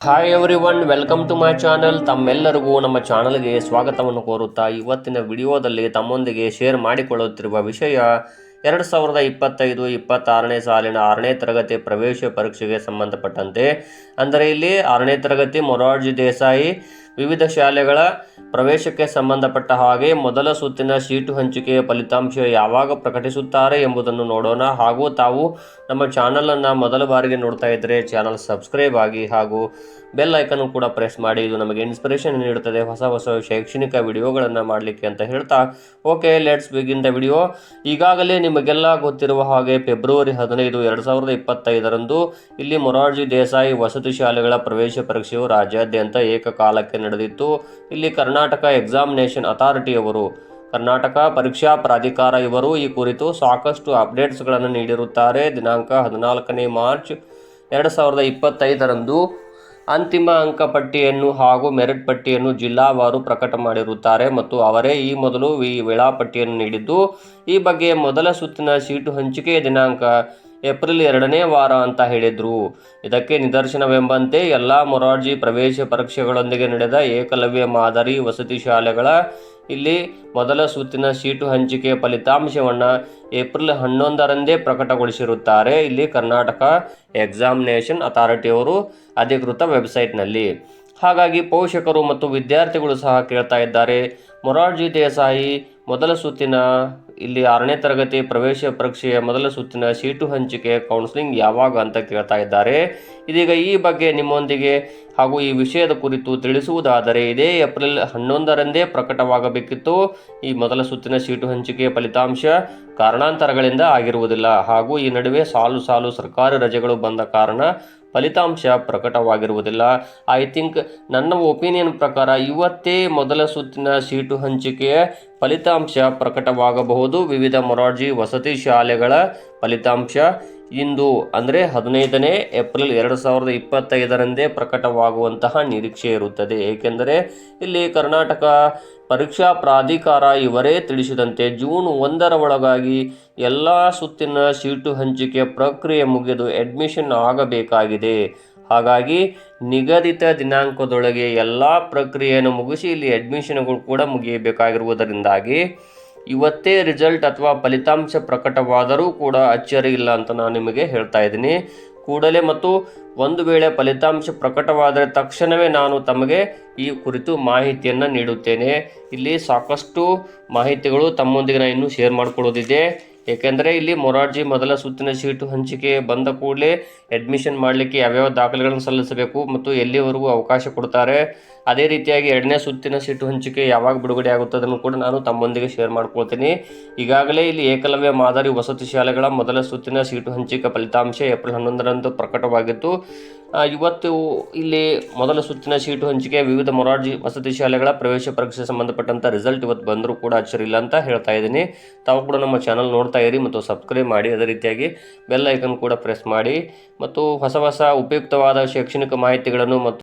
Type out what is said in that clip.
Hi everyone, welcome to my channel. ತಮ್ಮೆಲ್ಲರಿಗೂ ನಮ್ಮ ಚಾನಲ್ಗೆ ಸ್ವಾಗತವನ್ನು ಕೋರುತ್ತಾ ಇವತ್ತಿನ ವಿಡಿಯೋದಲ್ಲಿ ತಮ್ಮೊಂದಿಗೆ ಶೇರ್ ಮಾಡಿಕೊಳ್ಳುತ್ತಿರುವ ವಿಷಯ 2025-26ನೇ ಸಾಲಿನ 6ನೇ ತರಗತಿ ಪ್ರವೇಶ ಪರೀಕ್ಷೆಗೆ ಸಂಬಂಧಪಟ್ಟಂತೆ. ಅಂದರೆ ಇಲ್ಲಿ 6ನೇ ತರಗತಿ ಮೊರಾರ್ಜಿ ದೇಸಾಯಿ ವಿವಿಧ ಶಾಲೆಗಳ ಪ್ರವೇಶಕ್ಕೆ ಸಂಬಂಧಪಟ್ಟ ಹಾಗೆ ಮೊದಲ ಸುತ್ತಿನ ಸೀಟು ಹಂಚಿಕೆಯ ಫಲಿತಾಂಶ ಯಾವಾಗ ಪ್ರಕಟಿಸುತ್ತಾರೆ ಎಂಬುದನ್ನು ನೋಡೋಣ. ಹಾಗೂ ತಾವು ನಮ್ಮ ಚಾನಲನ್ನು ಮೊದಲ ಬಾರಿಗೆ ನೋಡ್ತಾ ಇದ್ದರೆ ಚಾನಲ್ ಸಬ್ಸ್ಕ್ರೈಬ್ ಆಗಿ ಹಾಗೂ ಬೆಲ್ ಐಕನ್ ಕೂಡ ಪ್ರೆಸ್ ಮಾಡಿ. ಇದು ನಮಗೆ ಇನ್ಸ್ಪಿರೇಷನ್ ನೀಡುತ್ತದೆ ಹೊಸ ಹೊಸ ಶೈಕ್ಷಣಿಕ ವಿಡಿಯೋಗಳನ್ನು ಮಾಡಲಿಕ್ಕೆ ಅಂತ ಹೇಳ್ತಾ, okay, let's begin the video. ಈಗಾಗಲೇ ನಿಮಗೆಲ್ಲ ಗೊತ್ತಿರುವ ಹಾಗೆ ಫೆಬ್ರವರಿ 15, 2025ರಂದು ಇಲ್ಲಿ ಮೊರಾರ್ಜಿ ದೇಸಾಯಿ ವಸತಿ ಶಾಲೆಗಳ ಪ್ರವೇಶ ಪರೀಕ್ಷೆಯು ರಾಜ್ಯಾದ್ಯಂತ ಏಕಕಾಲಕ್ಕೆ ನಡೆದಿತ್ತು. ಇಲ್ಲಿ ಕರ್ನಾಟಕ ಎಕ್ಸಾಮಿನೇಷನ್ ಅಥಾರಿಟಿಯವರು, ಕರ್ನಾಟಕ ಪರೀಕ್ಷಾ ಪ್ರಾಧಿಕಾರ ಇವರು ಈ ಕುರಿತು ಸಾಕಷ್ಟು ಅಪ್ಡೇಟ್ಸ್ಗಳನ್ನು ನೀಡಿರುತ್ತಾರೆ. ದಿನಾಂಕ 14ನೇ ಮಾರ್ಚ್ 2025ರಂದು ಅಂತಿಮ ಅಂಕಪಟ್ಟಿಯನ್ನು ಹಾಗೂ ಮೆರಿಟ್ ಪಟ್ಟಿಯನ್ನು ಜಿಲ್ಲಾವಾರು ಪ್ರಕಟ ಮಾಡಿರುತ್ತಾರೆ ಮತ್ತು ಅವರೇ ಈ ಮೊದಲು ಈ ವೇಳಾಪಟ್ಟಿಯನ್ನು ನೀಡಿದ್ದು, ಈ ಬಗ್ಗೆ ಮೊದಲ ಸುತ್ತಿನ ಸೀಟು ಹಂಚಿಕೆಯ ದಿನಾಂಕ ಏಪ್ರಿಲ್ 2ನೇ ವಾರ ಅಂತ ಹೇಳಿದ್ರು. ಇದಕ್ಕೆ ನಿದರ್ಶನವೆಂಬಂತೆ ಎಲ್ಲ ಮೊರಾರ್ಜಿ ಪ್ರವೇಶ ಪರೀಕ್ಷೆಗಳೊಂದಿಗೆ ನಡೆದ ಏಕಲವ್ಯ ಮಾದರಿ ವಸತಿ ಶಾಲೆಗಳ ಇಲ್ಲಿ ಮೊದಲ ಸುತ್ತಿನ ಸೀಟು ಹಂಚಿಕೆಯ ಫಲಿತಾಂಶವನ್ನು ಏಪ್ರಿಲ್ 11ರಂದೇ ಪ್ರಕಟಗೊಳಿಸಿರುತ್ತಾರೆ. ಇಲ್ಲಿ ಕರ್ನಾಟಕ ಎಕ್ಸಾಮಿನೇಷನ್ ಅಥಾರಿಟಿಯವರು ಅಧಿಕೃತ ವೆಬ್ಸೈಟ್ನಲ್ಲಿ. ಹಾಗಾಗಿ ಪೋಷಕರು ಮತ್ತು ವಿದ್ಯಾರ್ಥಿಗಳು ಸಹ ಕೇಳ್ತಾ ಇದ್ದಾರೆ, ಮೊರಾರ್ಜಿ ದೇಸಾಯಿ ಮೊದಲ ಸುತ್ತಿನ ಇಲ್ಲಿ 6ನೇ ತರಗತಿ ಪ್ರವೇಶ ಪರೀಕ್ಷೆಯ ಮೊದಲ ಸುತ್ತಿನ ಸೀಟು ಹಂಚಿಕೆ ಕೌನ್ಸಿಲಿಂಗ್ ಯಾವಾಗ ಅಂತ ಕೇಳ್ತಾ ಇದ್ದಾರೆ. ಇದೀಗ ಈ ಬಗ್ಗೆ ನಿಮ್ಮೊಂದಿಗೆ ಹಾಗೂ ಈ ವಿಷಯದ ಕುರಿತು ತಿಳಿಸುವುದಾದರೆ, ಇದೇ ಏಪ್ರಿಲ್ 11ರಂದೇ ಪ್ರಕಟವಾಗಬೇಕಿತ್ತು ಈ ಮೊದಲ ಸುತ್ತಿನ ಸೀಟು ಹಂಚಿಕೆಯ ಫಲಿತಾಂಶ. ಕಾರಣಾಂತರಗಳಿಂದ ಆಗಿರುವುದಿಲ್ಲ ಹಾಗೂ ಈ ನಡುವೆ ಸಾಲು ಸರ್ಕಾರಿ ರಜೆಗಳು ಬಂದ ಕಾರಣ ಫಲಿತಾಂಶ ಪ್ರಕಟವಾಗಿರುವುದಿಲ್ಲ. ಐ ಥಿಂಕ್ ನನ್ನ ಒಪಿನಿಯನ್ ಪ್ರಕಾರ ಇವತ್ತೇ ಮೊದಲ ಸುತ್ತಿನ ಸೀಟು ಹಂಚಿಕೆಯ ಫಲಿತಾಂಶ ಪ್ರಕಟವಾಗಬಹುದು. ವಿವಿಧ ಮೊರಾರ್ಜಿ ವಸತಿ ಶಾಲೆಗಳ ಫಲಿತಾಂಶ ಇಂದು ಅಂದರೆ 15ನೇ ಏಪ್ರಿಲ್ 2025ರಂದೇ ಪ್ರಕಟವಾಗುವಂತಹ ನಿರೀಕ್ಷೆ ಇರುತ್ತದೆ. ಏಕೆಂದರೆ ಇಲ್ಲಿ ಕರ್ನಾಟಕ ಪರೀಕ್ಷಾ ಪ್ರಾಧಿಕಾರ ಇವರೇ ತಿಳಿಸಿದಂತೆ ಜೂನ್ 1ರ ಒಳಗಾಗಿ ಎಲ್ಲ ಸುತ್ತಿನ ಸೀಟು ಹಂಚಿಕೆ ಪ್ರಕ್ರಿಯೆ ಮುಗಿದು ಅಡ್ಮಿಷನ್ ಆಗಬೇಕಾಗಿದೆ. ಹಾಗಾಗಿ ನಿಗದಿತ ದಿನಾಂಕದೊಳಗೆ ಎಲ್ಲ ಪ್ರಕ್ರಿಯೆಯನ್ನು ಮುಗಿಸಿ ಇಲ್ಲಿ ಅಡ್ಮಿಷನ್ಗಳು ಕೂಡ ಮುಗಿಯಬೇಕಾಗಿರುವುದರಿಂದಾಗಿ ಇವತ್ತೇ ರಿಸಲ್ಟ್ ಅಥವಾ ಫಲಿತಾಂಶ ಪ್ರಕಟವಾದರೂ ಕೂಡ ಅಚ್ಚರಿ ಇಲ್ಲ ಅಂತ ನಾನು ನಿಮಗೆ ಹೇಳ್ತಾ ಇದ್ದೀನಿ. ಕೂಡಲೇ ಮತ್ತು ಒಂದು ವೇಳೆ ಫಲಿತಾಂಶ ಪ್ರಕಟವಾದರೆ ತಕ್ಷಣವೇ ನಾನು ತಮಗೆ ಈ ಕುರಿತು ಮಾಹಿತಿಯನ್ನು ನೀಡುತ್ತೇನೆ. ಇಲ್ಲಿ ಸಾಕಷ್ಟು ಮಾಹಿತಿಗಳು ತಮ್ಮೊಂದಿಗೆ ನಾನು ಇನ್ನೂ ಶೇರ್ ಮಾಡಿಕೊಳ್ಳೋದಿದೆ. ಏಕೆಂದರೆ ಇಲ್ಲಿ ಮೊರಾರ್ಜಿ ಮೊದಲ ಸುತ್ತಿನ ಸೀಟು ಹಂಚಿಕೆ ಬಂದ ಕೂಡಲೇ ಅಡ್ಮಿಷನ್ ಮಾಡಲಿಕ್ಕೆ ಯಾವ್ಯಾವ ದಾಖಲೆಗಳನ್ನು ಸಲ್ಲಿಸಬೇಕು ಮತ್ತು ಎಲ್ಲಿವರೆಗೂ ಅವಕಾಶ ಕೊಡ್ತಾರೆ, ಅದೇ ರೀತಿಯಾಗಿ 2ನೇ ಸುತ್ತಿನ ಸೀಟು ಹಂಚಿಕೆ ಯಾವಾಗ ಬಿಡುಗಡೆ ಆಗುತ್ತದನ್ನು ಕೂಡ ನಾನು ತಮ್ಮೊಂದಿಗೆ ಶೇರ್ ಮಾಡ್ಕೊಳ್ತೀನಿ. ಈಗಾಗಲೇ ಇಲ್ಲಿ ಏಕಲವ್ಯ ಮಾದರಿ ವಸತಿ ಶಾಲೆಗಳ ಮೊದಲ ಸುತ್ತಿನ ಸೀಟು ಹಂಚಿಕೆ ಫಲಿತಾಂಶ ಏಪ್ರಿಲ್ 11ರಂದು ಪ್ರಕಟವಾಗಿತ್ತು. ಇವತ್ತು ಇಲ್ಲಿ ಮೊದಲ ಸುತ್ತಿನ ಸೀಟು ಹಂಚಿಕೆ ವಿವಿಧ ಮೊರಾರ್ಜಿ ವಸತಿ ಶಾಲೆಗಳ ಪ್ರವೇಶ ಪರೀಕ್ಷೆ ಸಂಬಂಧಪಟ್ಟಂಥ ರಿಸಲ್ಟ್ ಇವತ್ತು ಬಂದರೂ ಕೂಡ ಅಚ್ಚರಿ ಇಲ್ಲ ಅಂತ ಹೇಳ್ತಾ ಇದ್ದೀನಿ. ತಾವು ಕೂಡ ನಮ್ಮ ಚಾನಲ್ ನೋಡ್ತಾ ಇರಿ ಮತ್ತು ಸಬ್ಸ್ಕ್ರೈಬ್ ಮಾಡಿ. ಅದೇ ರೀತಿಯಾಗಿ ಬೆಲ್ ಐಕನ್ ಕೂಡ ಪ್ರೆಸ್ ಮಾಡಿ ಮತ್ತು ಹೊಸ ಉಪಯುಕ್ತವಾದ ಶೈಕ್ಷಣಿಕ ಮಾಹಿತಿಗಳನ್ನು ಮತ್ತು